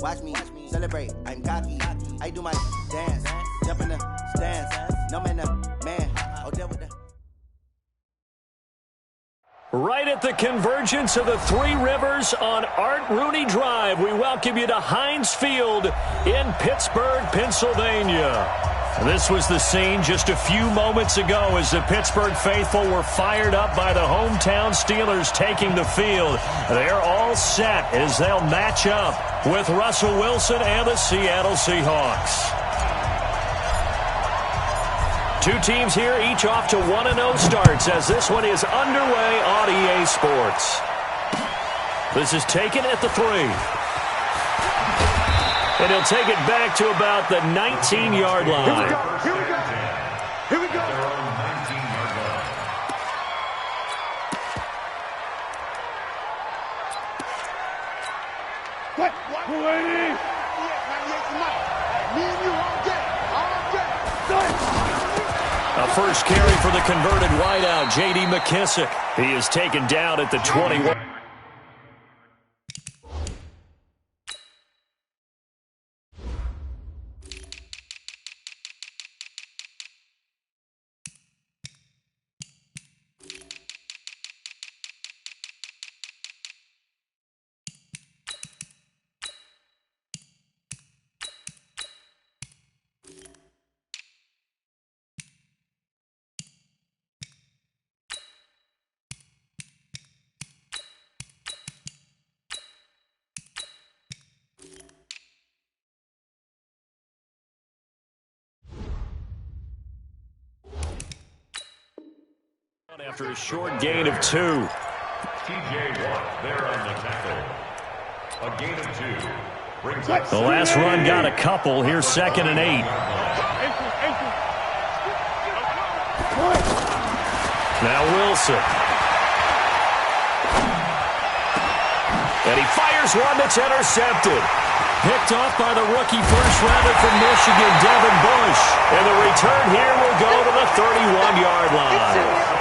watch me celebrate. I'm cocky. I do my dance. Jump in the stands. No man, man. Oh, there with the. Right at the convergence of the Three Rivers on Art Rooney Drive, we welcome you to Heinz Field in Pittsburgh, Pennsylvania. This was the scene just a few moments ago as the Pittsburgh faithful were fired up by the hometown Steelers taking the field. They're all set as they'll match up with Russell Wilson and the Seattle Seahawks. Two teams here, each off to 1-0 starts as this one is underway on EA Sports. This is taken at the 3. And he'll take it back to about the 19-yard line. Here we go. Here we go. Here we go. What? Waiting. A first carry for the converted wideout, J.D. McKissick. He is taken down at the 21. After a short gain of 2. TJ Watt there on the tackle. A gain of 2. Brings up The last run got a couple. Here's 2nd and 8. Now Wilson. And he fires one that's intercepted. Picked off by the rookie first-rounder from Michigan, Devin Bush. And the return here will go to the 31-yard line.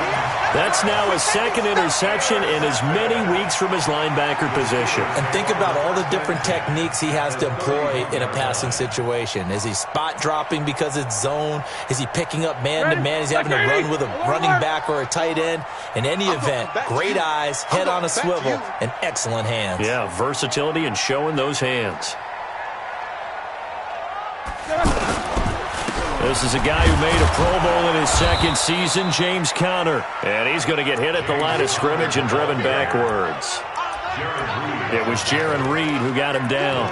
That's now his 2nd interception in as many weeks from his linebacker position. And think about all the different techniques he has to employ in a passing situation. Is he spot dropping because it's zone? Is he picking up man-to-man? Is he having to run with a running back or a tight end? In any event, great eyes, head on a swivel, and excellent hands. Yeah, versatility and showing those hands. This is a guy who made a Pro Bowl in his 2nd season, James Conner. And he's going to get hit at the line of scrimmage and driven backwards. It was Jaron Reed who got him down.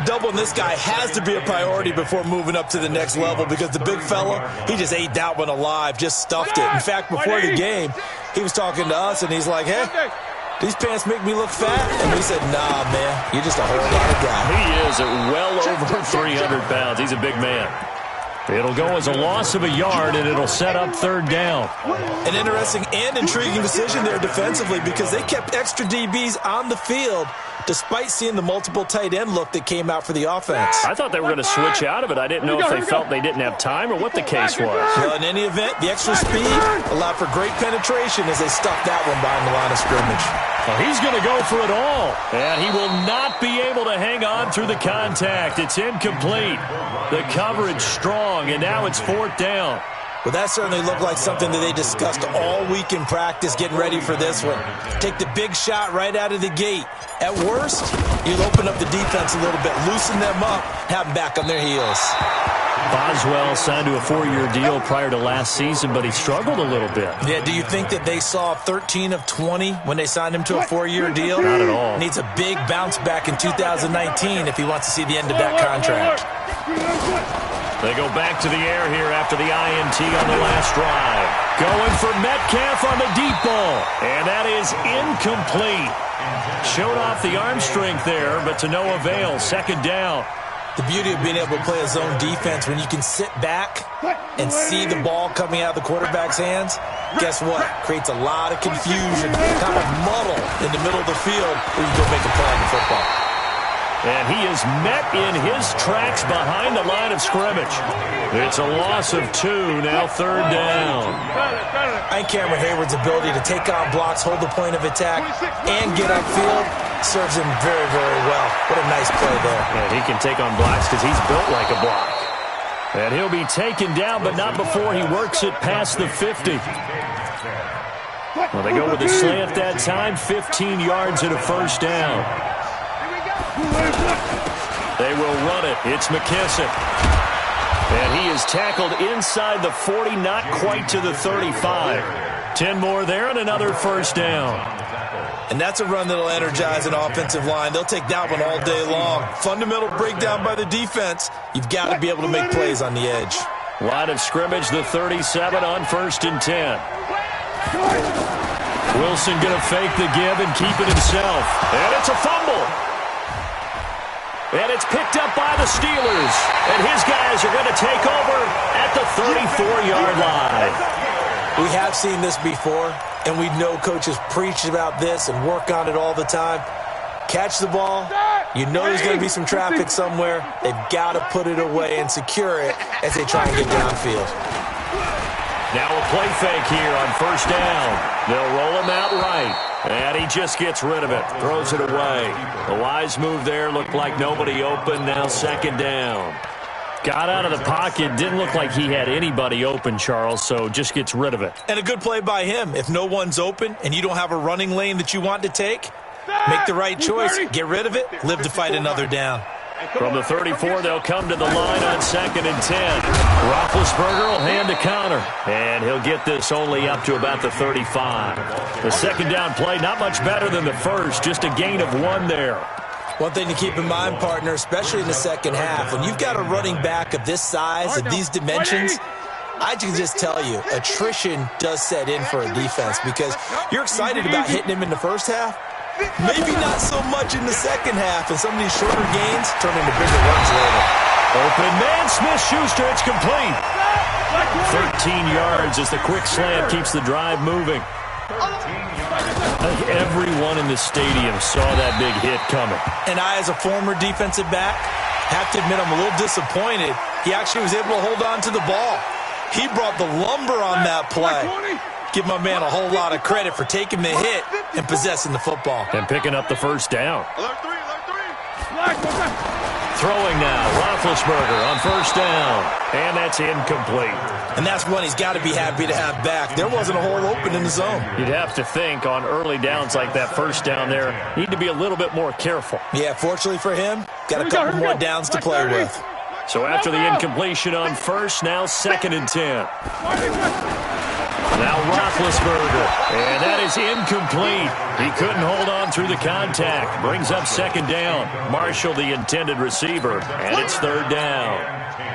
Doubling this guy has to be a priority before moving up to the next level because the big fella, he just ate that one alive, just stuffed it. In fact, before the game, he was talking to us, and he's like, hey, these pants make me look fat? And we said, nah, man, you're just a whole lot of guy. He is at well over 300 pounds. He's a big man. It'll go as a loss of a yard, and it'll set up 3rd down. An interesting and intriguing decision there defensively because they kept extra DBs on the field despite seeing the multiple tight end look that came out for the offense. I thought they were going to switch out of it. I didn't know if they felt they didn't have time or what the case was. Well, in any event, the extra speed allowed for great penetration as they stuffed that one behind the line of scrimmage. Well, he's going to go for it all, and he will not be able to hang on through the contact. It's incomplete. The coverage strong, and now it's 4th down. Well, that certainly looked like something that they discussed all week in practice getting ready for this one. Take the big shot right out of the gate. At worst, you'll open up the defense a little bit, loosen them up, have them back on their heels. Boswell signed to a 4-year deal prior to last season, but he struggled a little bit. Yeah, do you think that they saw 13 of 20 when they signed him to a 4-year deal? Not at all. Needs a big bounce back in 2019 if he wants to see the end of that contract. They go back to the air here after the INT on the last drive. Going for Metcalf on the deep ball. And that is incomplete. Showed off the arm strength there, but to no avail. 2nd down. The beauty of being able to play a zone defense when you can sit back and see the ball coming out of the quarterback's hands, guess what? Creates a lot of confusion, kind of muddle in the middle of the field where you go make a play on the football. And he is met in his tracks behind the line of scrimmage. It's a loss of 2, now 3rd down. I think Cameron Hayward's ability to take on blocks, hold the point of attack, and get upfield, serves him very, very well. What a nice play there. And he can take on blocks because he's built like a block. And he'll be taken down, but not before he works it past the 50. Well, they go with a slant that time, 15 yards and a first down. They will run it. It's McKissick. And he is tackled inside the 40, not quite to the 35. 10 more there and another first down. And that's a run that'll energize an offensive line. They'll take that one all day long. Fundamental breakdown by the defense. You've got to be able to make plays on the edge. Line of scrimmage, the 37 on 1st and 10. Wilson going to fake the give and keep it himself. And it's a fumble. And it's picked up by the Steelers. And his guys are going to take over at the 34-yard line. We have seen this before, and we know coaches preach about this and work on it all the time. Catch the ball. You know there's going to be some traffic somewhere. They've got to put it away and secure it as they try and get downfield. Now a play fake here on first down. They'll roll him out right. And he just gets rid of it. Throws it away. A wise move there. Looked like nobody open. Now second down. Got out of the pocket. Didn't look like he had anybody open, Charles, so just gets rid of it. And a good play by him. If no one's open and you don't have a running lane that you want to take, make the right choice. Get rid of it. Live to fight another down. From the 34, they'll come to the line on 2nd and 10. Roethlisberger will hand a counter, and he'll get this only up to about the 35. The second down play, not much better than the first, just a gain of 1 there. One thing to keep in mind, partner, especially in the second half, when you've got a running back of this size, of these dimensions, I can just tell you, attrition does set in for a defense because you're excited about hitting him in the first half. Maybe not so much in the second half, and some of these shorter gains turn into bigger runs later. Open man, Smith-Schuster, it's complete. 13 yards as the quick slant keeps the drive moving. I think everyone in the stadium saw that big hit coming. And I, as a former defensive back, have to admit I'm a little disappointed. He actually was able to hold on to the ball. He brought the lumber on that play. Give my man a whole lot of credit for taking the hit and possessing the football. And picking up the first down. Throwing now, Roethlisberger on first down. And that's incomplete. And that's one he's got to be happy to have back. There wasn't a hole open in the zone. You'd have to think on early downs like that first down there, need to be a little bit more careful. Yeah, fortunately for him, got a couple more downs to play with. So after the incompletion on first, now 2nd and 10. Now Roethlisberger, and that is incomplete. He couldn't hold on through the contact. Brings up 2nd down. Marshall, the intended receiver, and it's 3rd down.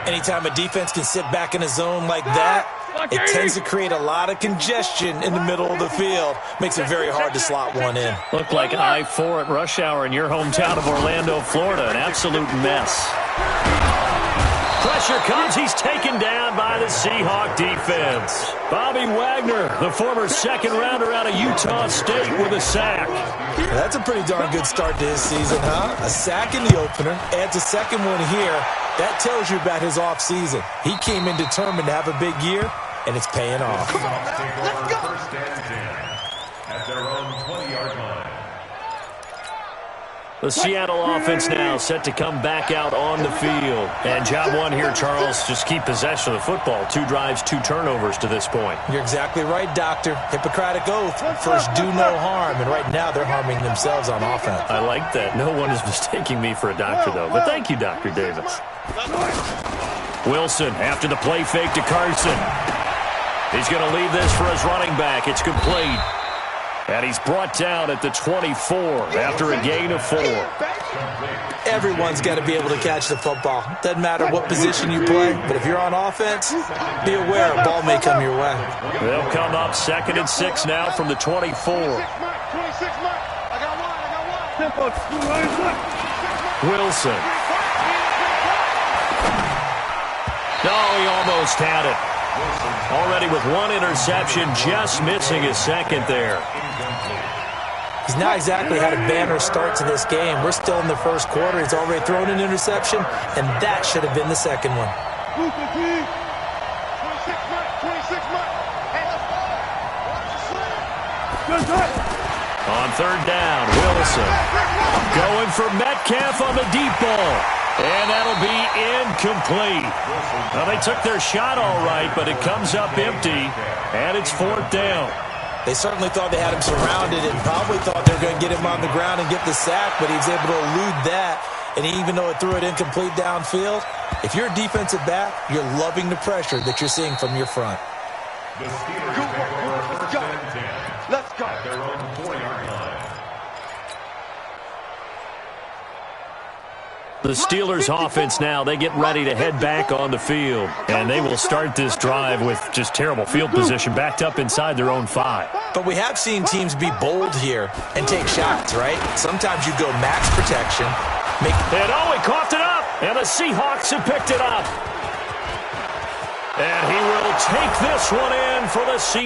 Anytime a defense can sit back in a zone like that, it tends to create a lot of congestion in the middle of the field. Makes it very hard to slot one in. Looked like I-4 at rush hour in your hometown of Orlando, Florida. An absolute mess. Pressure comes. He's taken down by the Seahawk defense. Bobby Wagner, the former 2nd rounder out of Utah State, with a sack. That's a pretty darn good start to his season, huh? A sack in the opener, adds a second one here. That tells you about his offseason. He came in determined to have a big year, and it's paying off. Let's go. First and 10 at their own 20-yard line. The Seattle offense now set to come back out on the field. And job one here, Charles, just keep possession of the football. 2 drives, 2 turnovers to this point. You're exactly right, Doctor. Hippocratic oath. First, do no harm. And right now, they're harming themselves on offense. I like that. No one is mistaking me for a doctor, though. But thank you, Dr. Davis. Wilson after the play fake to Carson. He's going to leave this for his running back. It's complete. And he's brought down at the 24 after a gain of 4. Everyone's got to be able to catch the football. Doesn't matter what position you play, but if you're on offense, be aware a ball may come your way. They'll come up 2nd and 6 now from the 24. Wilson. No, he almost had it. Already with 1 interception, just missing his 2nd there. He's not exactly had a banner start to this game. We're still in the first quarter. He's already thrown an interception, and that should have been the 2nd one. On third down, Wilson going for Metcalf on the deep ball. And that'll be incomplete. Well, they took their shot all right, but it comes up empty, and it's fourth down. They certainly thought they had him surrounded and probably thought they were going to get him on the ground and get the sack, but he was able to elude that. And even though it threw it incomplete downfield, if you're a defensive back, you're loving the pressure that you're seeing from your front. The Steelers take over first and 10. Let's go. At their own 40-yard line. The Steelers offense now, they get ready to head back on the field. And they will start this drive with just terrible field position, backed up inside their own 5. But we have seen teams be bold here and take shots, right? Sometimes you go max protection. And he coughed it up, and the Seahawks have picked it up. And he will take this one in for the Seahawks.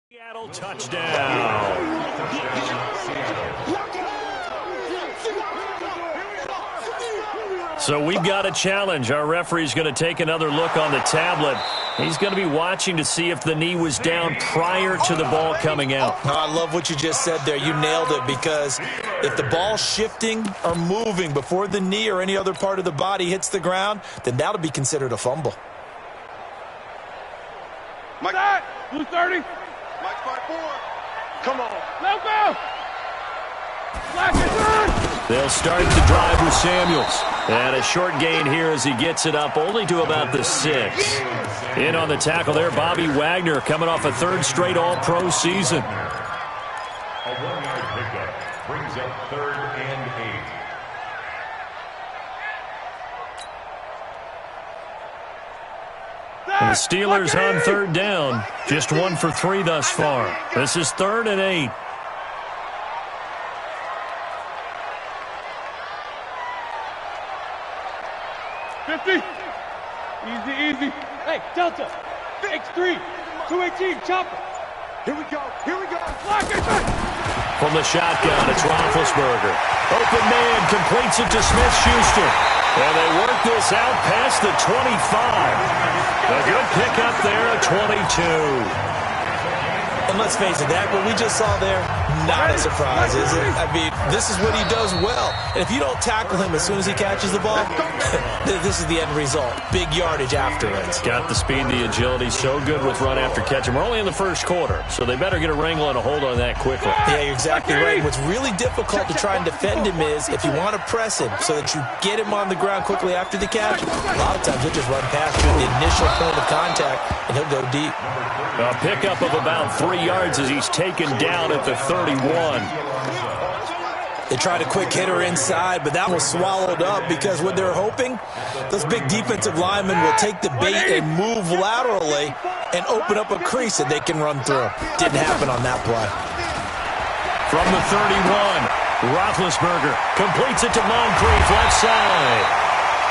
Seattle touchdown. So we've got a challenge. Our referee's going to take another look on the tablet. He's going to be watching to see if the knee was down prior to the ball coming out. Oh, I love what you just said there. You nailed it, because if the ball's shifting or moving before the knee or any other part of the body hits the ground, then that'll be considered a fumble. Mike, blue 30. Mike 5-4. Come on. Let go. They'll start the drive with Samuels. And a short gain here as he gets it up only to about the 6. In on the tackle there, Bobby Wagner, coming off a third straight All-Pro season. A 1-yard pickup brings up 3rd and 8. And the Steelers on third down, just 1 for 3 thus far. This is 3rd and 8. Easy. Hey, Delta. X3. 218. Chopper. Here we go. From the shotgun, it's Roethlisberger. Open man, completes it to Smith-Schuster. And they work this out past the 25. A good pickup there at 22. And let's face it, that what we just saw there, not a surprise, is it? I mean, this is what he does well. And if you don't tackle him as soon as he catches the ball, this is the end result. Big yardage afterwards. Got the speed, the agility, so good with run after catch. And we're only in the first quarter, so they better get a wrangle and a hold on that quickly. Yeah, you're exactly right. What's really difficult to try and defend him is if you want to press him so that you get him on the ground quickly after the catch, a lot of times he'll just run past you at the initial point of contact, and he'll go deep. A pickup of about 3 yards as he's taken down at the 31. They tried a quick hitter inside, but that was swallowed up because what they're hoping, those big defensive linemen will take the bait and move laterally and open up a crease that they can run through. Didn't happen on that play. From the 31, Roethlisberger completes it to Moncrief left side.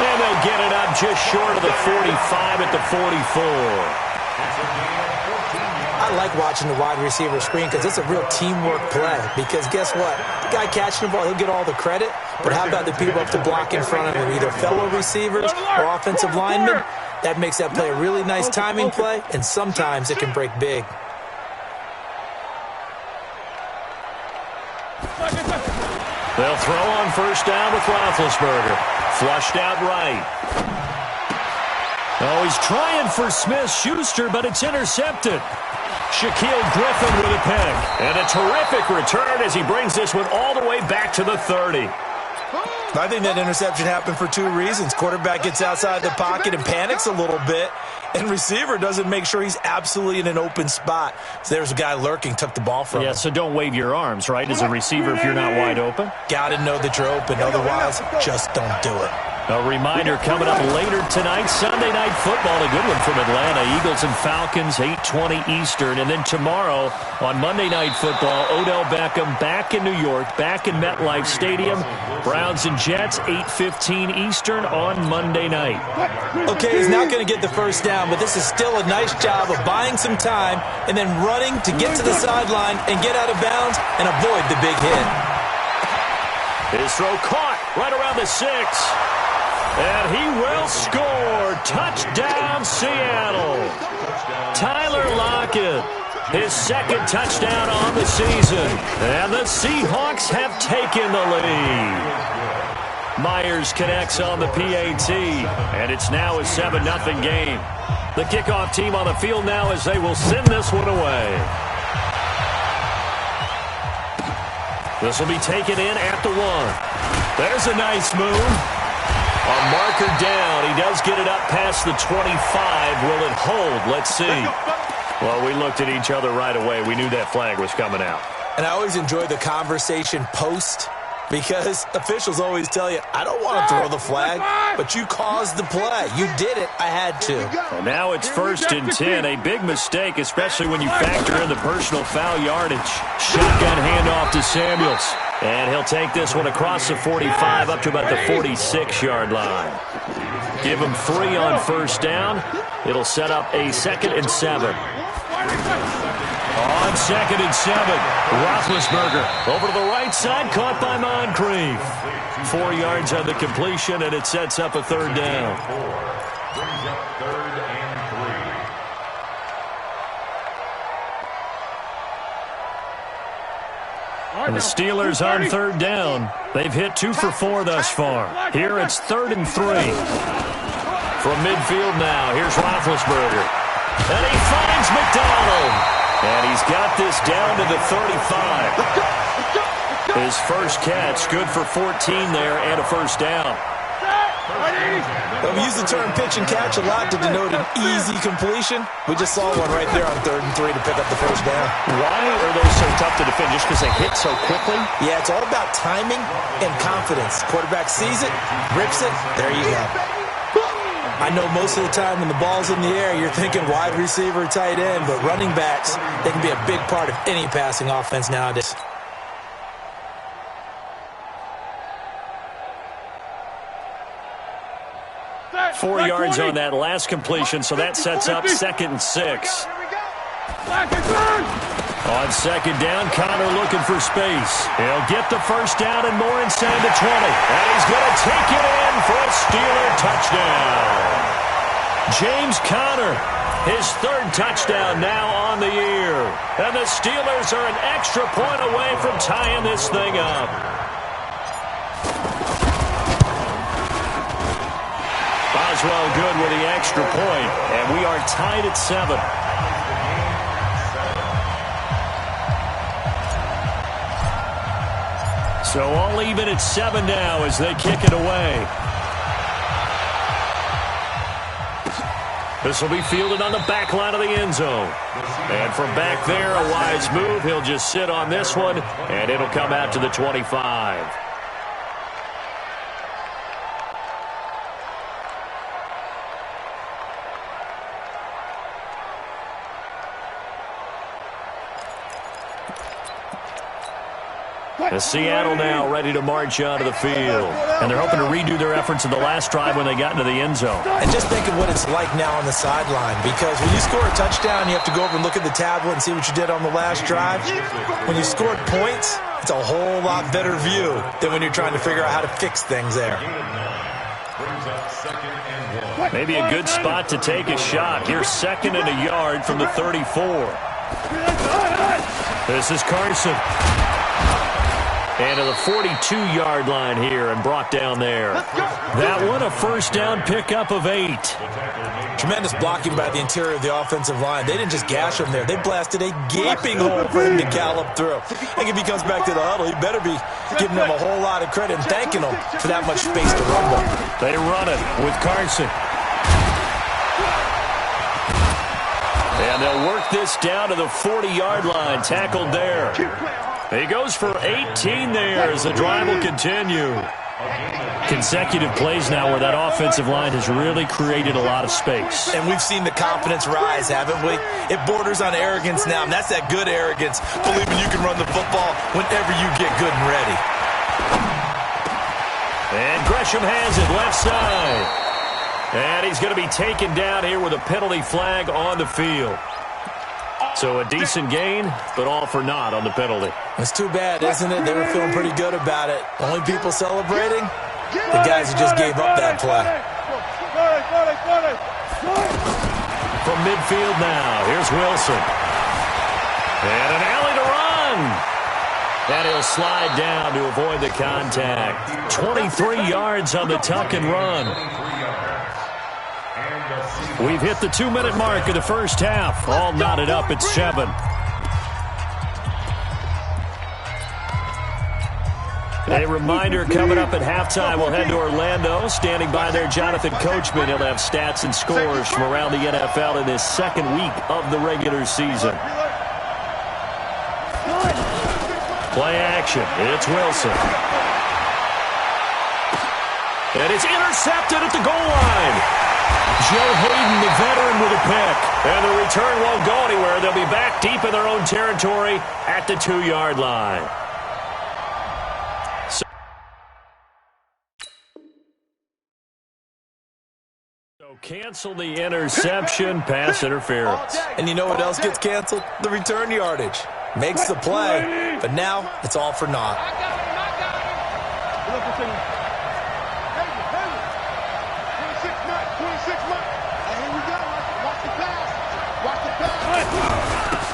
And they'll get it up just short of the 45 at the 44. I like watching the wide receiver screen because it's a real teamwork play. Because guess what? The guy catching the ball, he'll get all the credit. But how about the people up to block in front of him, either fellow receivers or offensive linemen? That makes that play a really nice timing play, and sometimes it can break big. They'll throw on first down with Roethlisberger. Flushed out right. Oh, he's trying for Smith-Schuster, but it's intercepted. Shaquille Griffin with a pick. And a terrific return as he brings this one all the way back to the 30. I think that interception happened for 2 reasons. Quarterback gets outside the pocket and panics a little bit, and receiver doesn't make sure he's absolutely in an open spot. So there's a guy lurking, took the ball from him. Yeah, so don't wave your arms, right, as a receiver if you're not wide open? Got to know that you're open, otherwise just don't do it. A reminder coming up later tonight, Sunday Night Football, a good one from Atlanta. Eagles and Falcons, 8:20 Eastern. And then tomorrow on Monday Night Football, Odell Beckham back in New York, back in MetLife Stadium. Browns and Jets, 8:15 Eastern on Monday night. Okay, he's not going to get the first down, but this is still a nice job of buying some time and then running to get to the sideline and get out of bounds and avoid the big hit. His throw caught right around the 6. And he will score. Touchdown, Seattle. Tyler Lockett, his second touchdown on the season. And the Seahawks have taken the lead. Myers connects on the PAT, and it's now a 7-0 game. The kickoff team on the field now as they will send this one away. This will be taken in at the 1. There's a nice move. A marker down. He does get it up past the 25. Will it hold? Let's see. Well, we looked at each other right away. We knew that flag was coming out. And I always enjoy the conversation post because officials always tell you, I don't want to throw the flag, but you caused the play. You did it. I had to. Well, now it's 1st and 10. A big mistake, especially when you factor in the personal foul yardage. Shotgun handoff to Samuels. And he'll take this one across the 45 up to about the 46-yard line. Give him 3 on first down. It'll set up a 2nd and 7. On 2nd and 7, Roethlisberger over to the right side, caught by Moncrief. 4 yards on the completion, and it sets up a 3rd down. Brings up 3rd and 3. And the Steelers on 3rd down. They've hit 2 for 4 thus far. Here it's 3rd and 3. From midfield now, here's Roethlisberger. And he finds McDonald. And he's got this down to the 35. His first catch, good for 14 there and a 1st down. Well, we use the term pitch and catch a lot to denote an easy completion. We just saw one right there on 3rd and 3 to pick up the 1st down. Why are those so tough to defend? Just because they hit so quickly? Yeah, it's all about timing and confidence. Quarterback sees it, rips it, there you go. I know most of the time when the ball's in the air, you're thinking wide receiver, tight end, but running backs, they can be a big part of any passing offense nowadays. Four yards on that last completion, so that sets up 2nd and 6. On 2nd down, Connor looking for space. He'll get the 1st down and more inside the 20. And he's going to take it in for a Steeler touchdown. James Conner, his 3rd touchdown now on the year. And the Steelers are an extra point away from tying this thing up. Boswell good with the extra point, and we are tied at 7. So all even at 7 now as they kick it away. This will be fielded on the back line of the end zone. And from back there, a wise move. He'll just sit on this one, and it'll come out to the 25. As Seattle now ready to march out of the field. And they're hoping to redo their efforts in the last drive when they got into the end zone. And just think of what it's like now on the sideline, because when you score a touchdown, you have to go over and look at the tablet and see what you did on the last drive. When you scored points, it's a whole lot better view than when you're trying to figure out how to fix things there. Maybe a good spot to take a shot. Here's 2nd and a yard from the 34. This is Carson. And to the 42-yard line here and brought down there. That one a 1st down pickup of 8. Tremendous blocking by the interior of the offensive line. They didn't just gash him there. They blasted a gaping hole for him to gallop through. I think if he comes back to the huddle, he better be giving them a whole lot of credit and thanking them for that much space to rumble. They run it with Carson. And they'll work this down to the 40-yard line. Tackled there. He goes for 18 there as the drive will continue. Consecutive plays now where that offensive line has really created a lot of space. And we've seen the confidence rise, haven't we? It borders on arrogance now, and that's that good arrogance, believing you can run the football whenever you get good and ready. And Gresham has it left side. And he's going to be taken down here with a penalty flag on the field. So a decent gain, but all for naught on the penalty. It's too bad, isn't it? They were feeling pretty good about it. Only people celebrating, the guys who just gave up that play. From midfield now, here's Wilson. And an alley to run. And he'll slide down to avoid the contact. 23 yards on the tuck and run. We've hit the 2-minute mark of the first half. All knotted up at 7. A reminder coming up at halftime. We'll head to Orlando. Standing by there, Jonathan Coachman. He'll have stats and scores from around the NFL in this second week of the regular season. Play action. It's Wilson. And it's intercepted at the goal line. Joe Hayden, the veteran, with a pick. And the return won't go anywhere. They'll be back deep in their own territory at the 2-yard line. So cancel the interception, pass interference. And you know what else gets canceled? The return yardage. Makes the play, but now it's all for naught.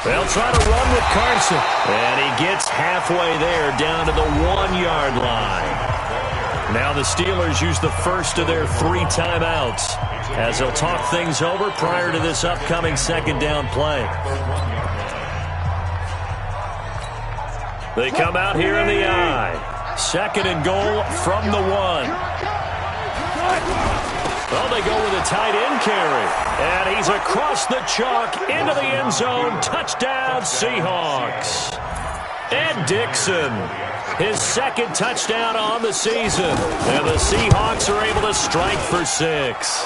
They'll try to run with Carson. And he gets halfway there down to the 1-yard line. Now the Steelers use the first of their 3 timeouts as they'll talk things over prior to this upcoming second down play. They come out here in the I. 2nd and goal from the 1. Well, they go with a tight end carry. And he's across the chalk into the end zone. Touchdown, Seahawks. Ed Dixon, his 2nd touchdown on the season. And the Seahawks are able to strike for 6.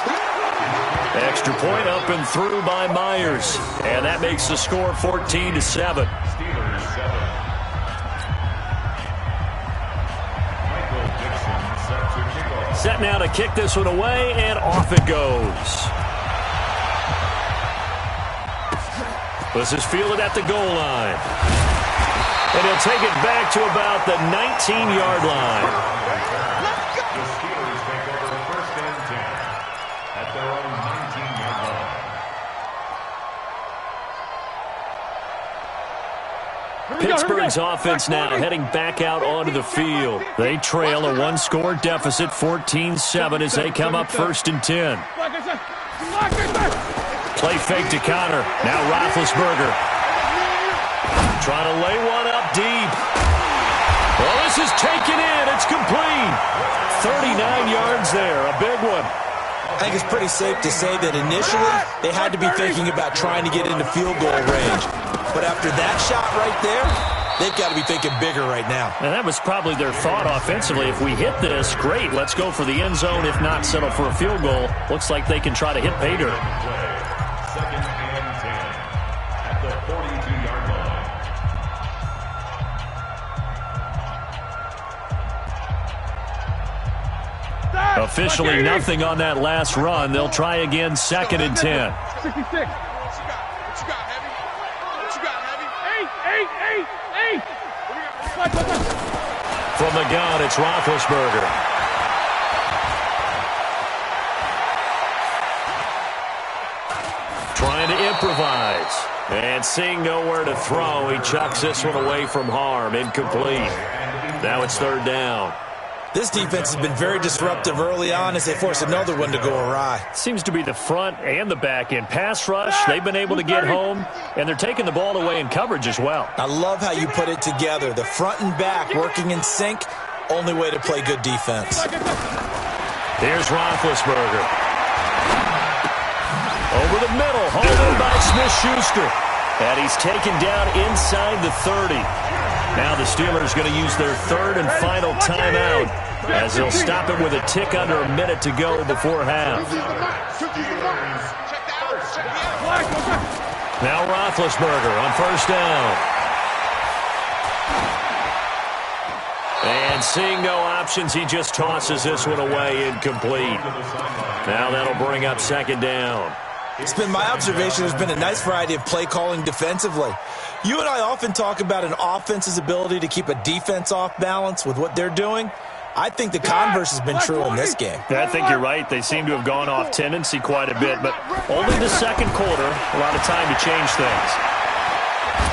Extra point up and through by Myers. And that makes the score 14-7. Set now to kick this one away, and off it goes. This is fielded at the goal line. And he'll take it back to about the 19-yard line. The Steelers take over the 1st and 10 at their own 19-yard line. Pittsburgh's offense now heading back out onto the field. They trail a 1-score deficit, 14-7, as they come up 1st and 10. Play fake to Connor. Now Roethlisberger. Trying to lay one up deep. Well, this is taken in. It's complete. 39 yards there. A big one. I think it's pretty safe to say that initially they had to be thinking about trying to get into field goal range. But after that shot right there, they've got to be thinking bigger right now. And that was probably their thought offensively. If we hit this, great. Let's go for the end zone. If not, settle for a field goal. Looks like they can try to hit pay dirt. 2nd and 10 at the 42-yard line. Officially nothing on that last run. They'll try again 2nd and 10. 66. From the gun, it's Roethlisberger. Trying to improvise. And seeing nowhere to throw, he chucks this one away from harm. Incomplete. Now it's 3rd down. This defense has been very disruptive early on as they force another one to go awry. Seems to be the front and the back end. Pass rush, they've been able to get home, and they're taking the ball away in coverage as well. I love how you put it together. The front and back working in sync, only way to play good defense. Here's Roethlisberger. Over the middle, hauled in by Smith-Schuster. And he's taken down inside the 30. Now the Steelers going to use their 3rd and final timeout as they'll stop it with a tick under a minute to go before half. Now Roethlisberger on first down. And seeing no options, he just tosses this one away incomplete. Now that'll bring up second down. It's been my observation there's been a nice variety of play calling defensively. You and I often talk about an offense's ability to keep a defense off balance with what they're doing. I think the converse has been true in this game. I think you're right. They seem to have gone off tendency quite a bit, but only the second quarter, a lot of time to change things.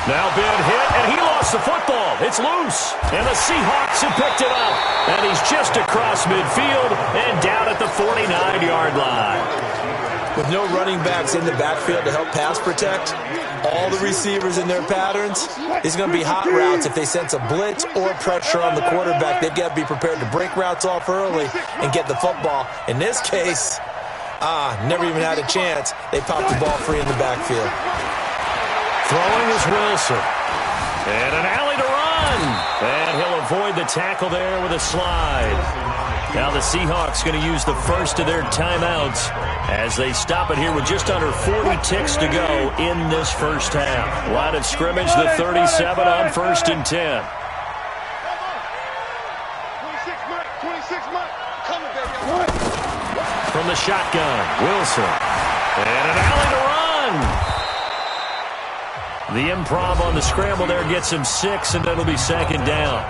Now big hit, and he lost the football. It's loose, and the Seahawks have picked it up. And he's just across midfield and down at the 49-yard line. With no running backs in the backfield to help pass protect, all the receivers in their patterns, it's going to be hot routes. If they sense a blitz or pressure on the quarterback, they've got to be prepared to break routes off early and get the football. In this case, never even had a chance. They popped the ball free in the backfield. Throwing is Wilson. And an alley to run. And he'll avoid the tackle there with a slide. Now the Seahawks going to use the first of their timeouts as they stop it here with just under 40 ticks to go in this first half. Line of scrimmage, the 37 on 1st and 10. From the shotgun, Wilson. And an alley to run. The improv on the scramble there gets him 6, and it'll be second down.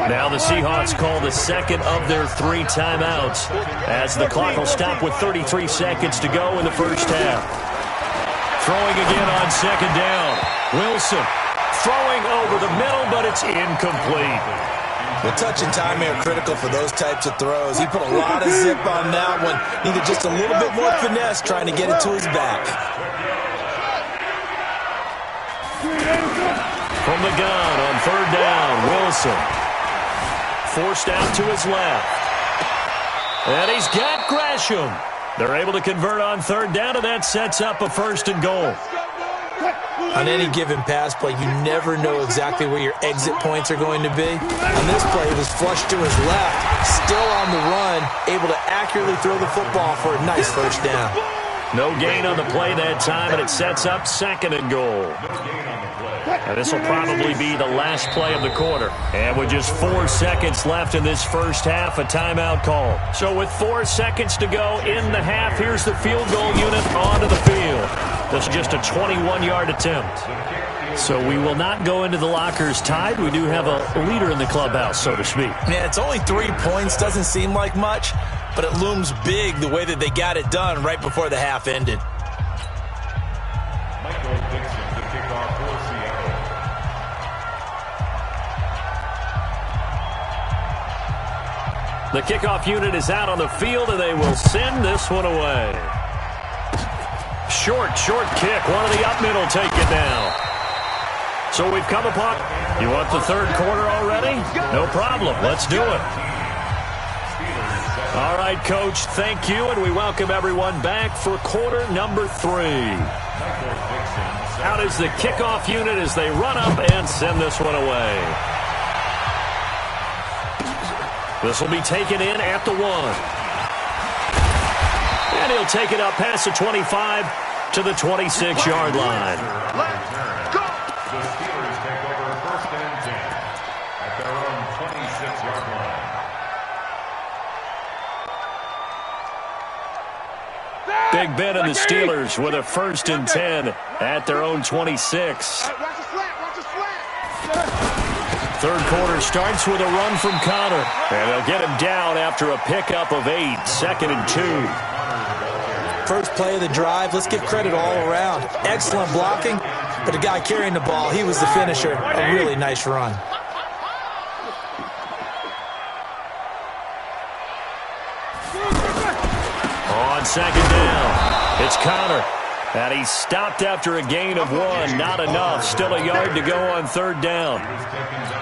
Now the Seahawks call the second of their 3 timeouts as the clock will stop with 33 seconds to go in the first half. Throwing again on second down. Wilson throwing over the middle, but it's incomplete. The touch and timing are critical for those types of throws. He put a lot of zip on that one. Needed just a little bit more finesse trying to get it to his back. From the gun on third down, Wilson. Forced out to his left. And he's got Gresham. They're able to convert on third down, and that sets up a 1st and goal. On any given pass play, you never know exactly where your exit points are going to be. On this play, he was flushed to his left, still on the run, able to accurately throw the football for a nice first down. No gain on the play that time, and it sets up 2nd and goal. And this will probably be the last play of the quarter. And with just 4 seconds left in this first half, a timeout call. So with 4 seconds to go in the half, here's the field goal unit onto the field. This is just a 21-yard attempt. So we will not go into the lockers tied. We do have a leader in the clubhouse, so to speak. Yeah, it's only 3 points. Doesn't seem like much, but it looms big the way that they got it done right before the half ended. The kickoff unit is out on the field, and they will send this one away. Short kick. One of the up middle take it now. So we've come upon... You want the third quarter already? No problem. Let's do it. All right, Coach, thank you, and we welcome everyone back for quarter number 3. Out is the kickoff unit as they run up and send this one away. This will be taken in at the 1. And he'll take it up past the 25 to the 26-yard line. The Steelers take over 1st and 10 at their own 26-yard line. Big Ben and the Steelers with a 1st and 10 at their own 26. Third quarter starts with a run from Connor. And they'll get him down after a pickup of 8. 2nd and 2. First play of the drive. Let's give credit all around. Excellent blocking, but the guy carrying the ball, he was the finisher. A really nice run. On 2nd down, it's Connor. And he's stopped after a gain of 1. Not enough. Still a yard to go on 3rd down.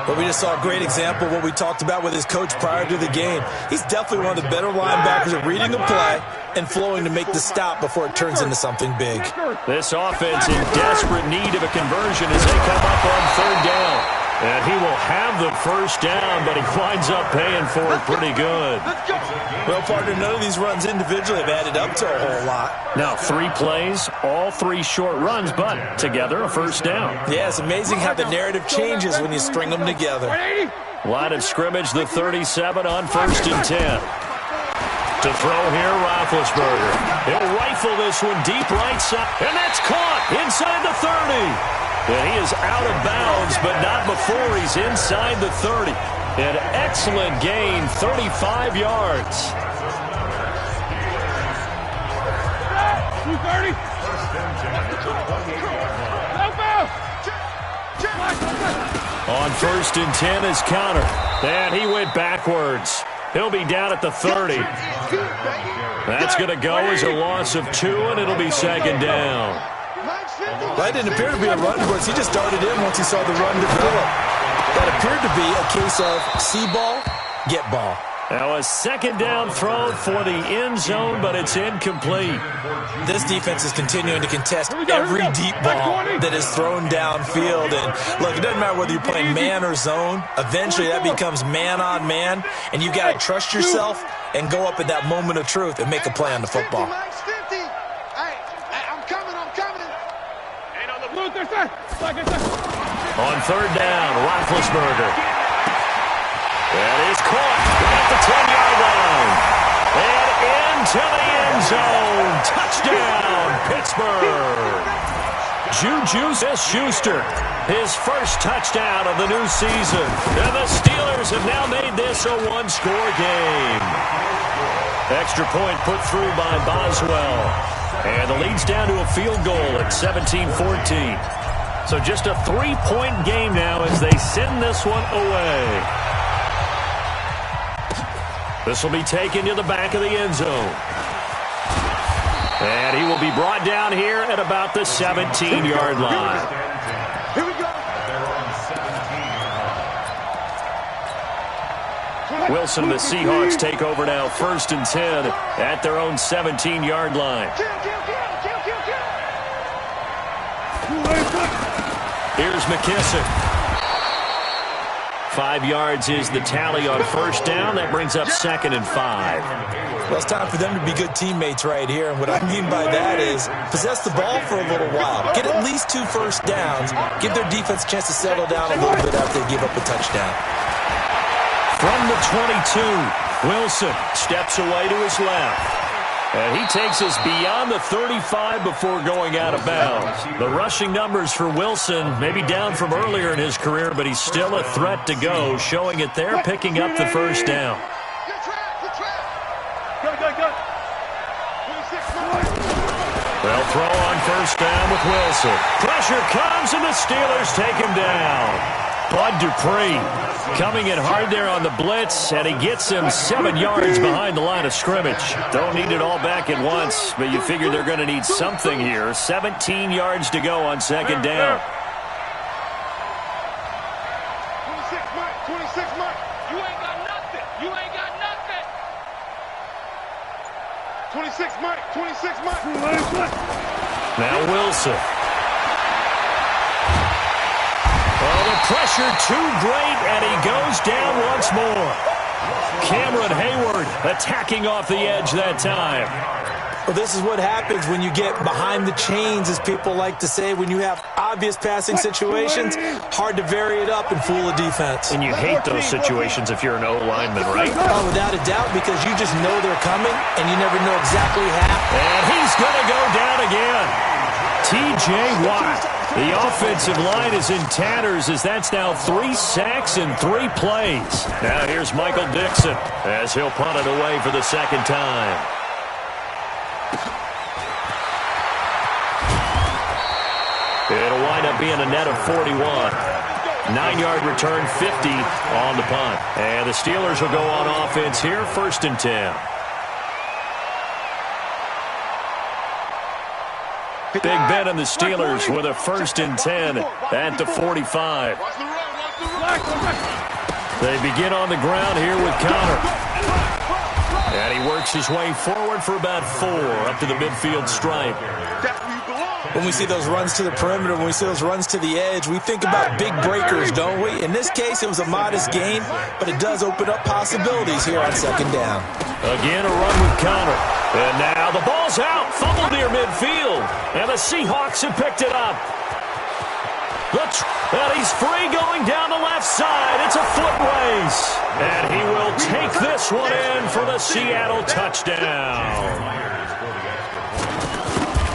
But we just saw a great example of what we talked about with his coach prior to the game. He's definitely one of the better linebackers at reading the play and flowing to make the stop before it turns into something big. This offense in desperate need of a conversion as they come up on 3rd down. And he will have the first down, but he winds up paying for it pretty good. Well, partner, none of these runs individually have added up to a whole lot. Now, 3 plays, all 3 short runs, but together a first down. Yeah, it's amazing how the narrative changes when you string them together. Line of scrimmage, the 37 on 1st and 10. To throw here, Roethlisberger. He'll rifle this one deep right side, and that's caught inside the 30. And he is out of bounds, but not before he's inside the 30. An excellent gain, 35 yards. 230. On 1st and 10 is Connor. And he went backwards. He'll be down at the 30. That's going to go as a loss of 2, and it'll be 2nd down. That didn't appear to be a run, but he just darted in once he saw the run develop. That appeared to be a case of see ball, get ball. Now a 2nd down throw for the end zone, but it's incomplete. This defense is continuing to contest every deep ball that is thrown downfield. And look, it doesn't matter whether you're playing man or zone. Eventually that becomes man on man, and you got to trust yourself and go up at that moment of truth and make a play on the football. On 3rd down, Roethlisberger. That is caught at the 10-yard line. And into the end zone. Touchdown, Pittsburgh. Juju Smith-Schuster, his first touchdown of the new season. And the Steelers have now made this a 1-score game. Extra point put through by Boswell. And the lead's down to a field goal at 17-14. So just a 3-point game now as they send this one away. This will be taken to the back of the end zone. And he will be brought down here at about the 17-yard line. Here we go. Wilson and the Seahawks take over now, 1st and 10 at their own 17-yard line. Here's McKissick. 5 yards is the tally on 1st down. That brings up 2nd and 5. Well, it's time for them to be good teammates right here. And what I mean by that is possess the ball for a little while. Get at least 2 first downs. Give their defense a chance to settle down a little bit after they give up a touchdown. From the 22, Wilson steps away to his left. And he takes us beyond the 35 before going out of bounds. The rushing numbers for Wilson may be down from earlier in his career, but he's still a threat to go, showing it there, picking up the first down. They'll throw on 1st down with Wilson. Pressure comes, and the Steelers take him down. Bud Dupree coming in hard there on the blitz, and he gets him 7 yards behind the line of scrimmage. Don't need it all back at once, but you figure they're going to need something here. 17 yards to go on 2nd down. 26 Mike. You ain't got nothing. You ain't got nothing. 26 Mike. Now Wilson. Oh, the pressure too great, and he goes down once more. Cameron Hayward attacking off the edge that time. Well, this is what happens when you get behind the chains, as people like to say. When you have obvious passing situations, hard to vary it up and fool a defense. And you hate those situations if you're an O-lineman, right? Oh, without a doubt, because you just know they're coming, and you never know exactly how. And he's going to go down again. T.J. Watt. The offensive line is in tatters as that's now 3 sacks in 3 plays. Now here's Michael Dixon as he'll punt it away for the 2nd time. It'll wind up being a net of 41. 9-yard return, 50 on the punt. And the Steelers will go on offense here, 1st and 10. Big Ben and the Steelers with a 1st and 10 at the 45. They begin on the ground here with Connor. And he works his way forward for about 4 up to the midfield stripe. That's where you belong. when we see those runs to the perimeter, when we see those runs to the edge, we think about big breakers, don't we? In this case, it was a modest gain, but it does open up possibilities here on second down. Again, a run with Connor. And now the ball's out. Fumbled near midfield. And the Seahawks have picked it up. And he's free going down the left side. It's a foot race. And he will take this one in for the Seattle touchdown.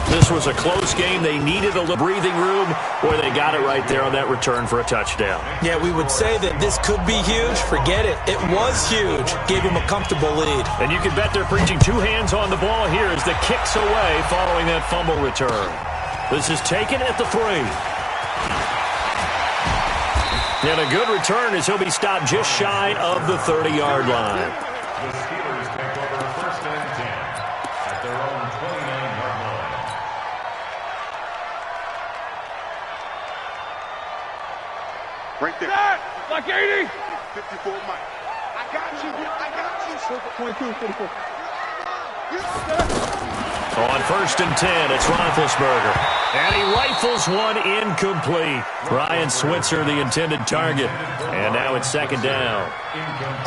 This was a close game. They needed a little breathing room, where they got it right there on that return for a touchdown. Yeah, we would say that this could be huge. Forget it. It was huge. Gave him a comfortable lead. And you can bet they're preaching two hands on the ball here as the kick's away following that fumble return. This is taken at the 3. And a good return as he'll be stopped just shy of the 30-yard line. The Steelers take over first and 10 at their own 29-yard line. Right there. Like 80. 54, Mike. I got you. 22, 44. On first and 10, it's Roethlisberger. And he rifles one incomplete. Ryan Switzer, the intended target. And now it's second down.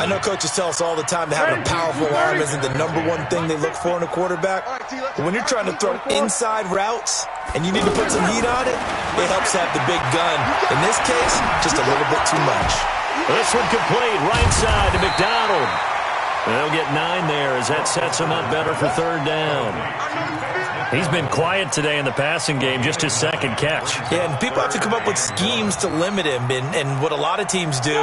I know coaches tell us all the time that having a powerful arm isn't the #1 thing they look for in a quarterback. But when you're trying to throw inside routes and you need to put some heat on it, it helps to have the big gun. In this case, just a little bit too much. This one complete, right side to McDonald. They'll get 9 there as that sets him up better for third down. He's been quiet today in the passing game, just his second catch. Yeah, and people have to come up with schemes to limit him. And what a lot of teams do,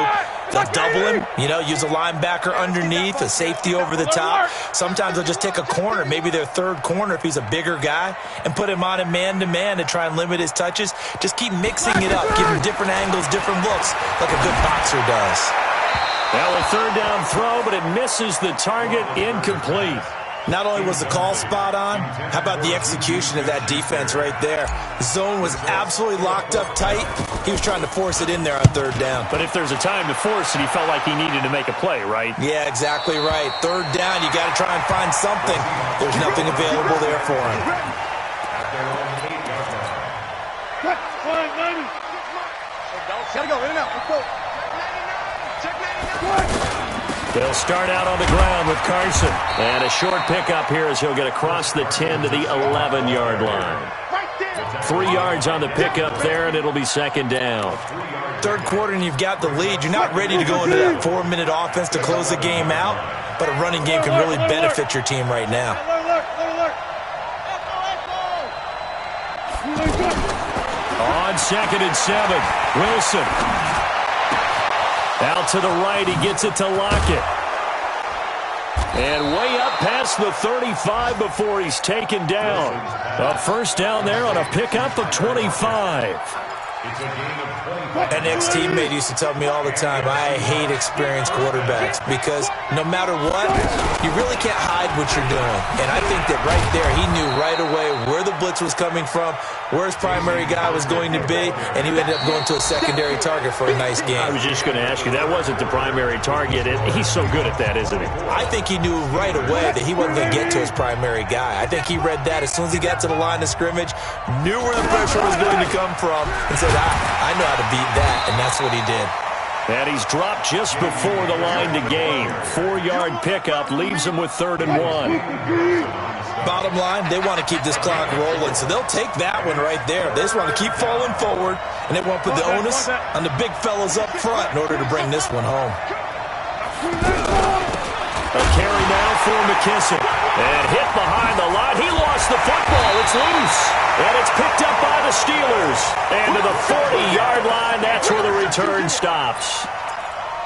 they'll double him, use a linebacker underneath, a safety over the top. Sometimes they'll just take a corner, maybe their third corner if he's a bigger guy, and put him on a man-to-man to try and limit his touches. Just keep mixing it up, give him different angles, different looks, like a good boxer does. Well, a third down throw, but it misses the target, incomplete. Not only was the call spot on, how about the execution of that defense right there? The zone was absolutely locked up tight. He was trying to force it in there on third down. But if there's a time to force it, he felt like he needed to make a play, right? Yeah, exactly right. Third down, you got to try and find something. There's nothing available there for him. Gotta go, in and out. Let's go. They'll start out on the ground with Carson. And a short pickup here as he'll get across the 10 to the 11-yard line. 3 yards on the pickup there, and it'll be second down. Third quarter, and you've got the lead. You're not ready to go into that 4-minute offense to close the game out, but a running game can really benefit your team right now. On second and 7, Wilson. Out to the right, he gets it to Lockett. And way up past the 35 before he's taken down. A first down there on a pickup of 25. An ex-teammate used to tell me all the time, I hate experienced quarterbacks because no matter what, you really can't hide what you're doing. And I think that right there, he knew right away where the blitz was coming from, where his primary guy was going to be, and he ended up going to a secondary target for a nice game. I was just going to ask you, that wasn't the primary target. He's so good at that, isn't he? I think he knew right away that he wasn't going to get to his primary guy. I think he read that as soon as he got to the line of scrimmage, knew where the pressure was going to come from, and said, I know how to beat that, and that's what he did. And he's dropped just before the line to gain. 4-yard pickup leaves him with 3rd and 1. Bottom line, they want to keep this clock rolling, so they'll take that one right there. They just want to keep falling forward, and they want to put the onus on the big fellas up front in order to bring this one home. A carry now for McKissick. And hit behind the line. He lost the football. It's loose. And it's picked up by the Steelers. And to the 40-yard line, that's where the return stops.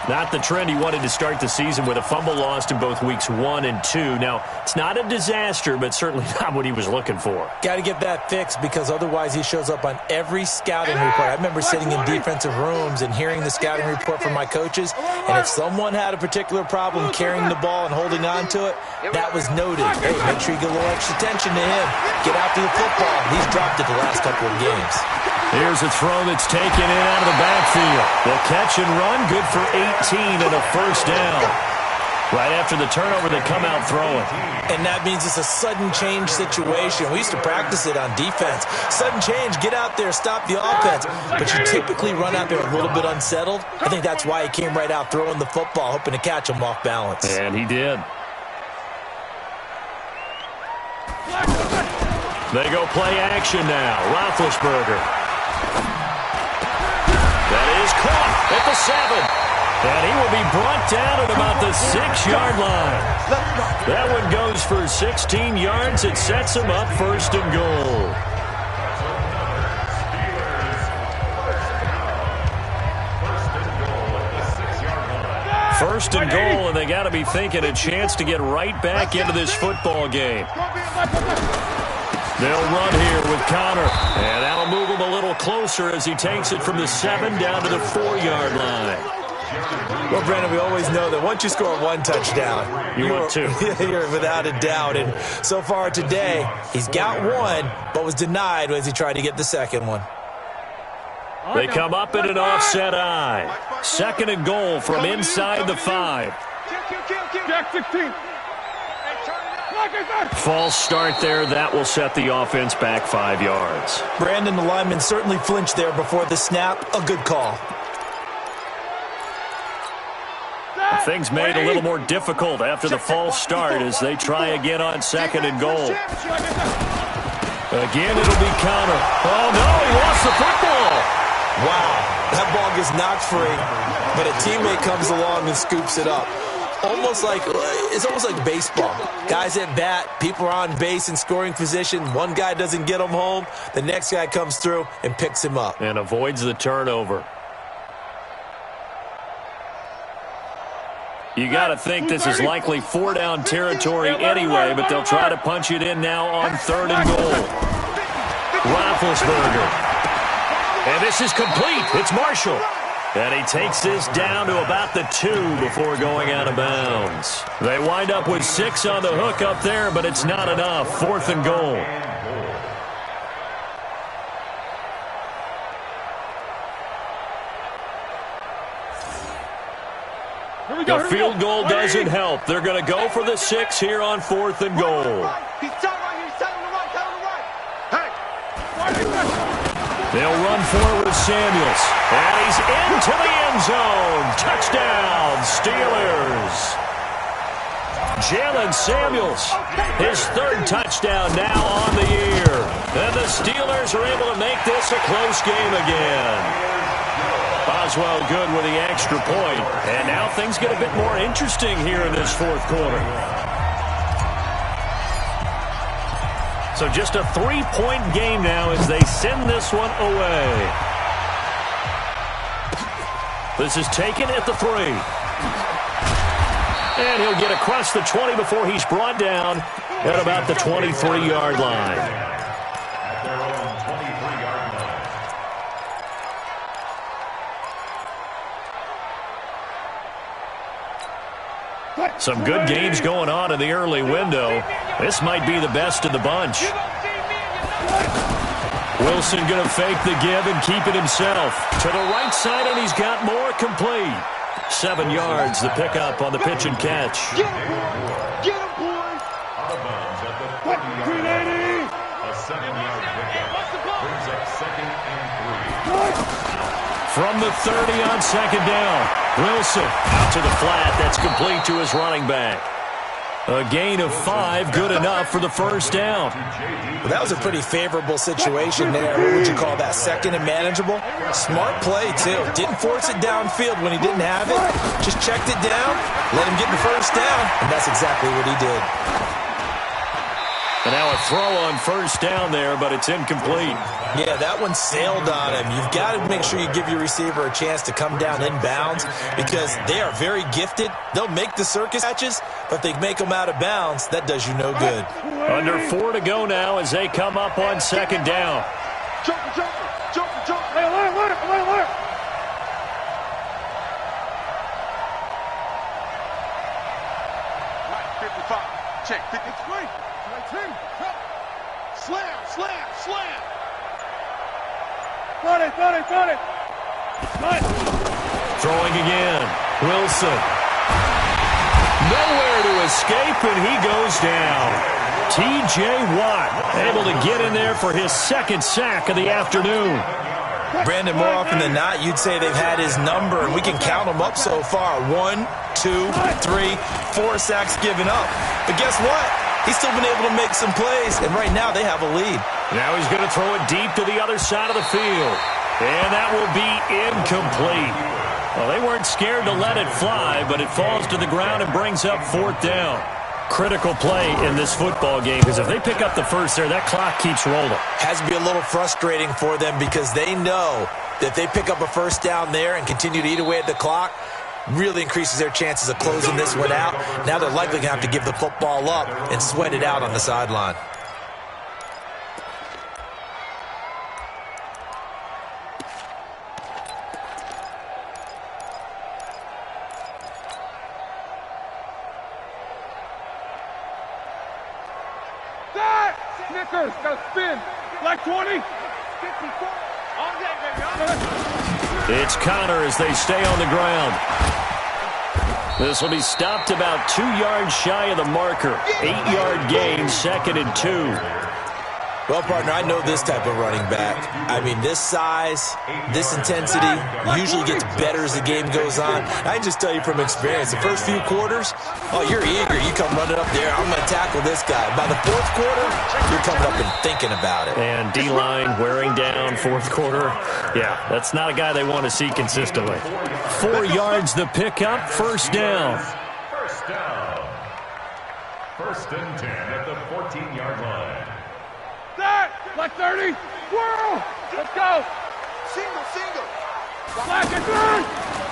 Not the trend he wanted to start the season with a fumble lost in both weeks 1 and 2. Now, it's not a disaster, but certainly not what he was looking for. Got to get that fixed because otherwise he shows up on every scouting report. I remember sitting in defensive rooms and hearing the scouting report from my coaches, and if someone had a particular problem carrying the ball and holding on to it, that was noted. Hey, make sure you get a little extra attention to him. Get after the football. He's dropped it the last couple of games. Here's a throw that's taken in out of the backfield. The catch and run, good for 18 and a first down. Right after the turnover, they come out throwing. And that means it's a sudden change situation. We used to practice it on defense. Sudden change, get out there, stop the offense. But you typically run out there a little bit unsettled. I think that's why he came right out throwing the football, hoping to catch him off balance. And he did. They go play action now. Roethlisberger. That is caught at the 7. And he will be brought down at about the 6-yard line. That one goes for 16 yards. It sets him up 1st and goal. First and goal, and they got to be thinking a chance to get right back into this football game. They'll run here with Connor, and that'll move him a little closer as he takes it from the 7 down to the 4-yard line. Well, Brandon, we always know that once you score one touchdown, want two. You're without a doubt. And so far today, he's got one, but was denied as he tried to get the second one. They come up in an offset eye. 2nd and goal from inside the 5. Jack 16. False start there. That will set the offense back 5 yards. Brandon, the lineman certainly flinched there before the snap. A good call. Things made a little more difficult after the false start as they try again on 2nd and goal. Again, it'll be Connor. Oh, no, he lost the football. Wow, that ball gets knocked free, but a teammate comes along and scoops it up. It's almost like baseball. Guys at bat, people are on base in scoring position. One guy doesn't get him home. The next guy comes through and picks him up. And avoids the turnover. You got to think this is likely 4-down territory anyway, but they'll try to punch it in now on 3rd and goal. Roethlisberger. And this is complete. It's Marshall. And he takes this down to about the 2 before going out of bounds. They wind up with 6 on the hook up there, but it's not enough. 4th and goal. The field goal doesn't help. They're going to go for the 6 here on 4th and goal. They'll run for it with Samuels. And he's into the end zone. Touchdown, Steelers. Jalen Samuels, his 3rd touchdown now on the year. And the Steelers are able to make this a close game again. Boswell good with the extra point. And now things get a bit more interesting here in this 4th quarter. So just a 3-point game now as they send this one away. This is taken at the 3. And he'll get across the 20 before he's brought down at about the 23-yard line. At their own 23-yard line. Some good games going on in the early window. This might be the best of the bunch. Wilson going to fake the give and keep it himself. To the right side, and he's got more complete. 7 yards, the pickup on the pitch and catch. Get him, boy! Out of bounds at the 30-yard line. A 7-yard pickup brings up 2nd and 3. From the 30 on 2nd down. Wilson out to the flat. That's complete to his running back. A gain of 5, good enough for the 1st down. Well, that was a pretty favorable situation there. What would you call that? 2nd and manageable? Smart play, too. Didn't force it downfield when he didn't have it. Just checked it down, let him get the 1st down, and that's exactly what he did. And now a throw on 1st down there, but it's incomplete. Yeah, that one sailed on him. You've got to make sure you give your receiver a chance to come down inbounds because they are very gifted. They'll make the circus catches, but if they make them out of bounds, that does you no good. Under 4 to go now as they come up on 2nd down. Jump. Hey, alert. Right, 55. Check, 53. Slam. Got it. Throwing again. Wilson. Nowhere to escape, and he goes down. T.J. Watt able to get in there for his second sack of the afternoon. Brandon, more often than not, you'd say they've had his number, and we can count them up so far. 1, 2, 3, 4 sacks given up. But guess what? He's still been able to make some plays, and right now they have a lead. Now he's going to throw it deep to the other side of the field. And that will be incomplete. Well, they weren't scared to let it fly, but it falls to the ground and brings up 4th down. Critical play in this football game, because if they pick up the first there, that clock keeps rolling. Has to be a little frustrating for them because they know that if they pick up a first down there and continue to eat away at the clock, really increases their chances of closing this one out. Now they're likely going to have to give the football up and sweat it out on the sideline. Snickers, gotta spin. Like 20. 54. It's Connor as they stay on the ground. This will be stopped about 2 yards shy of the marker. 8-yard gain, 2nd and 2. Well, partner, I know this type of running back. I mean, this size, this intensity usually gets better as the game goes on. I can just tell you from experience, the first few quarters, oh, you're eager. You come running up there, I'm going to tackle this guy. By the 4th quarter, you're coming up and thinking about it. And D-line wearing down 4th quarter. Yeah, that's not a guy they want to see consistently. 4 yards the pickup, 1st down. First down. 1st and 10 at the 14-yard line. Like 30. Whirl. Let's go. Single. Black and third.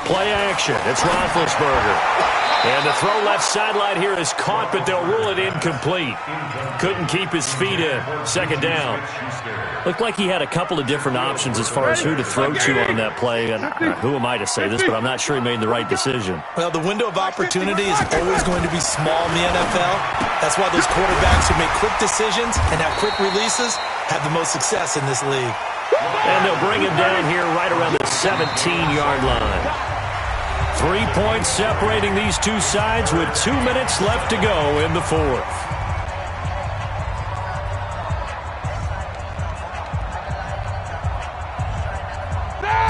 Play action. It's Roethlisberger. And the throw left sideline here is caught, but they'll rule it incomplete. Couldn't keep his feet in. 2nd down. Looked like he had a couple of different options as far as who to throw to on that play. And who am I to say this, but I'm not sure he made the right decision. Well, the window of opportunity is always going to be small in the NFL. That's why those quarterbacks who make quick decisions and have quick releases have the most success in this league. And they'll bring him down here right around the 17-yard line. 3 points separating these two sides with 2 minutes left to go in the 4th.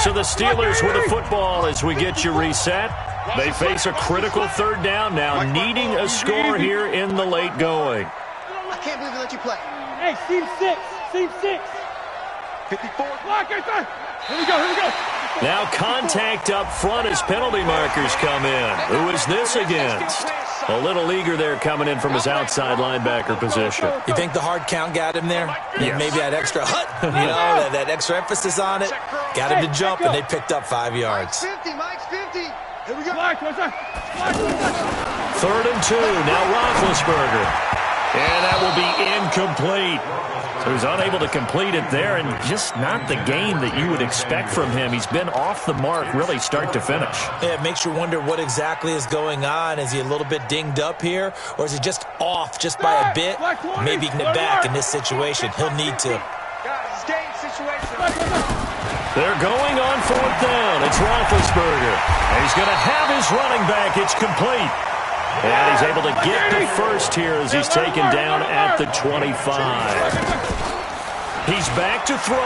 So the Steelers with a football as we get you reset. They face a critical 3rd down now, needing a score here in the late going. I can't believe they let you play. Hey, Team 6. Team 6. 54. Block it. Here we go. Now contact up front as penalty markers come in. Who is this against? A little eager there coming in from his outside linebacker position. You think the hard count got him there? Yes. Maybe that extra that extra emphasis on it. Got him to jump, and they picked up 5 yards. 50, Mike's 50. Here we go. 3rd and 2. Now Roethlisberger. And that will be incomplete. So he's unable to complete it there, and just not the game that you would expect from him. He's been off the mark really start to finish. Yeah, it makes you wonder what exactly is going on. Is he a little bit dinged up here, or is he just off just by a bit? Maybe he can get back in this situation. He'll need to. They're going on 4th down. It's Roethlisberger. And he's going to have his running back. It's complete. And he's able to get the first here as he's taken down at the 25. He's back to throw.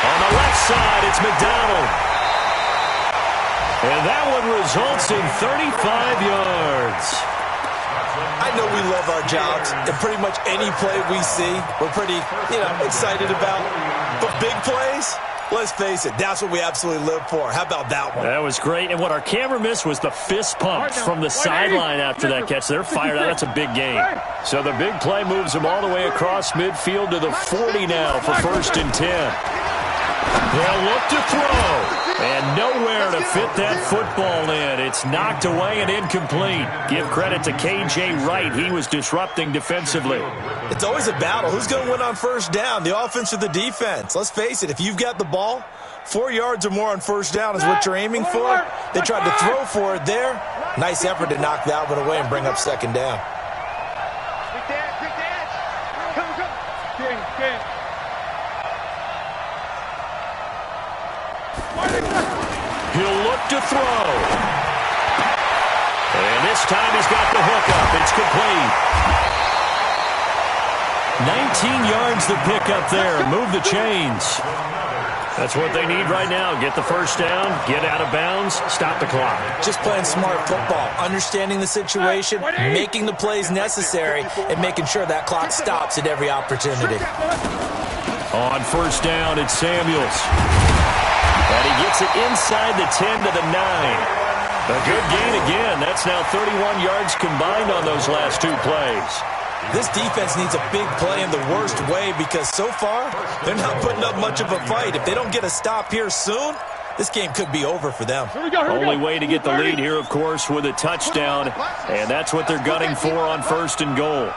On the left side, it's McDonald. And that one results in 35 yards. I know we love our jobs, and pretty much any play we see, we're pretty, excited about. But big plays, let's face it, that's what we absolutely live for. How about that one? That was great. And what our camera missed was the fist pump from the sideline after that catch. They're fired out. That's a big game. So the big play moves them all the way across midfield to the 40 now for 1st and 10. They'll look to throw. And nowhere to fit that football in. It's knocked away and incomplete. Give credit to K.J. Wright. He was disrupting defensively. It's always a battle. Who's going to win on 1st down, the offense or the defense? Let's face it, if you've got the ball, 4 yards or more on 1st down is what you're aiming for. They tried to throw for it there. Nice effort to knock that one away and bring up 2nd down. Quick dance. Come. He'll look to throw. And this time he's got the hook up. It's complete. 19 yards to pick up there. Move the chains. That's what they need right now. Get the first down, get out of bounds, stop the clock. Just playing smart football, understanding the situation, making the plays necessary, and making sure that clock stops at every opportunity. On first down, it's Samuels. And he gets it inside the 10 to the 9. A good gain again. That's now 31 yards combined on those last two plays. This defense needs a big play in the worst way because so far, they're not putting up much of a fight. If they don't get a stop here soon, this game could be over for them. Only way to get the lead here, of course, with a touchdown, and that's what they're gunning for on first and goal.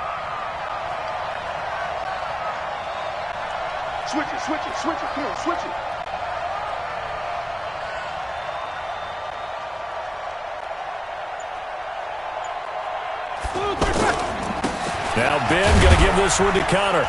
Switch it, switch it, switch it. Come on, switch it. Now Ben going to give this one to Connor.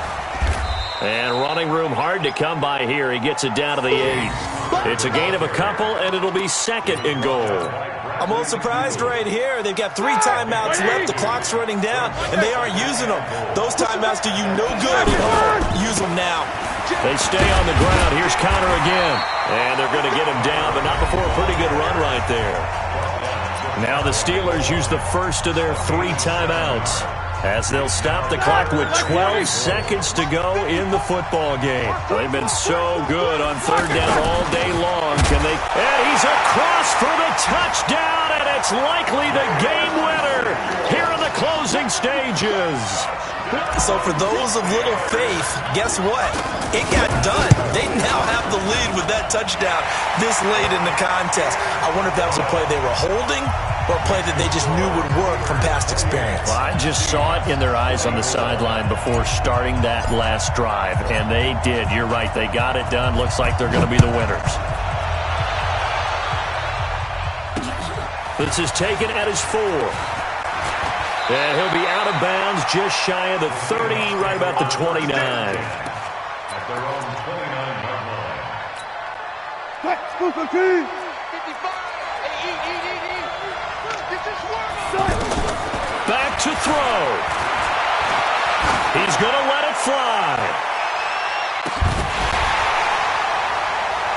And running room hard to come by here. He gets it down to the 8. It's a gain of a couple, and it'll be second and goal. I'm a little surprised right here. They've got 3 timeouts left. The clock's running down, and they aren't using them. Those timeouts do you no good at home. Use them now. They stay on the ground. Here's Connor again. And they're going to get him down, but not before a pretty good run right there. Now the Steelers use the first of their 3 timeouts, as they'll stop the clock with 12 seconds to go in the football game. They've been so good on third down all day long. Can they? And he's across for the touchdown, and it's likely the game winner here in the closing stages. So for those of little faith, guess what? It got done. They now have the lead with that touchdown this late in the contest. I wonder if that was a play they were holding or a play that they just knew would work from past experience. Well, I just saw it in their eyes on the sideline before starting that last drive, and they did. You're right. They got it done. Looks like they're going to be the winners. This is taken at his 4. And he'll be out of bounds just shy of the 30, right about the 29. At their own 29-yard line. Back to throw. He's going to let it fly.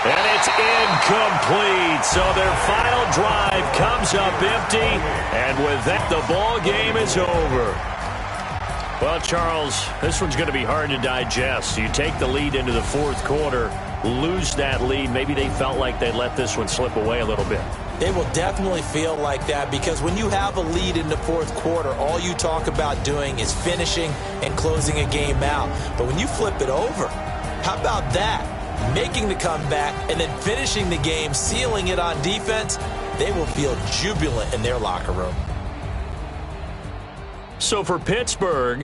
And it's incomplete. So their final drive comes up empty. And with that, the ball game is over. Well, Charles, this one's going to be hard to digest. You take the lead into the fourth quarter, lose that lead. Maybe they felt like they let this one slip away a little bit. They will definitely feel like that because when you have a lead in the fourth quarter, all you talk about doing is finishing and closing a game out. But when you flip it over, how about that? Making the comeback and then finishing the game, sealing it on defense, they will feel jubilant in their locker room. So for Pittsburgh,